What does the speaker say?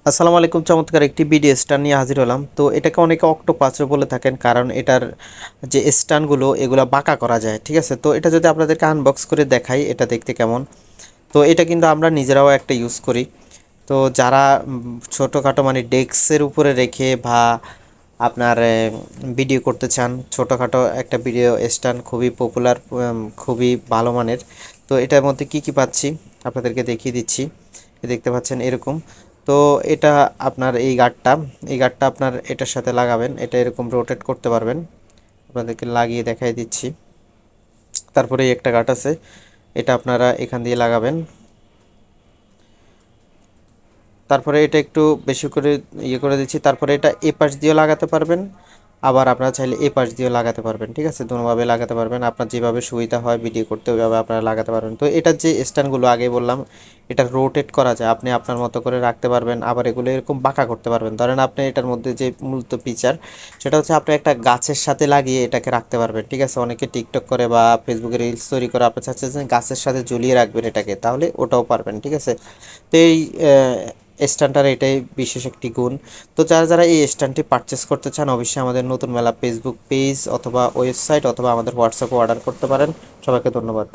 আসসালামু আলাইকুম, চমৎকার একটি বিডি স্টান নিয়ে হাজির হলাম। তো এটাকে অনেকে অক্টোপাসও বলে থাকেন, কারণ এটার যে স্টানগুলো এগুলো বাঁকা করা যায়। ঠিক আছে, তো এটা যদি আপনাদেরকে আনবক্স করে দেখাই এটা দেখতে কেমন। তো এটা কিন্তু আমরা নিজেরাও একটা ইউজ করি। তো যারা ছোটোখাটো মানে ডেস্কের উপরে রেখে বা আপনার ভিডিও করতে চান, ছোটোখাটো একটা ভিডিও স্ট্যান্ড খুবই পপুলার, খুবই ভালো মানের। তো এটার মধ্যে কি কি পাচ্ছি আপনাদেরকে দেখিয়ে দিচ্ছি। দেখতে পাচ্ছেন এরকম। তো এটা আপনার এই গার্ডটা আপনার এটার সাথে লাগাবেন, এটা এরকম রোটেট করতে পারবেন। আপনাদেরকে লাগিয়ে দেখাই দিচ্ছি। তারপরে এই একটা গার্ড আছে, এটা আপনারা এখান দিয়ে লাগাবেন। তারপরে এটা একটু বেশি করে ইয়ে করে দিচ্ছি। তারপরে এটা এ পাশ দিয়েও লাগাতে পারবেন, আবার আপনারা চাইলে এ পাশ দিয়েও লাগাতে পারবেন। ঠিক আছে, দুভাবে লাগাতে পারবেন, আপনার যেভাবে সুবিধা হয় ভিডিও করতে ওইভাবে আপনারা লাগাতে পারবেন। তো এটার যে স্ট্যান্ডগুলো আগে বললাম, এটা রোটেট করা যায়, আপনি আপনার মতো করে রাখতে পারবেন, আবার এগুলো এরকম বাঁকা করতে পারবেন। ধরেন আপনি এটার মধ্যে যে মূলত ফিচার সেটা হচ্ছে আপনি একটা গাছের সাথে লাগিয়ে এটাকে রাখতে পারবেন। ঠিক আছে, অনেকে টিকটক করে বা ফেসবুকে রিলস তৈরি করে, আপনি চাচ্ছেন যে গাছের সাথে ঝুলিয়ে রাখবেন এটাকে, তাহলে ওটাও পারবেন। ঠিক আছে, তো এই স্ট্যান্ডটার এটাই বিশেষ একটি গুণ। তো যারা যারা এই স্ট্যান্ডটি পারচেস করতে চান, অবশ্যই আমাদের নতুন মেলা ফেসবুক পেজ অথবা ওয়েবসাইট অথবা আমাদের হোয়াটসঅ্যাপে অর্ডার করতে পারেন। সবাইকে ধন্যবাদ।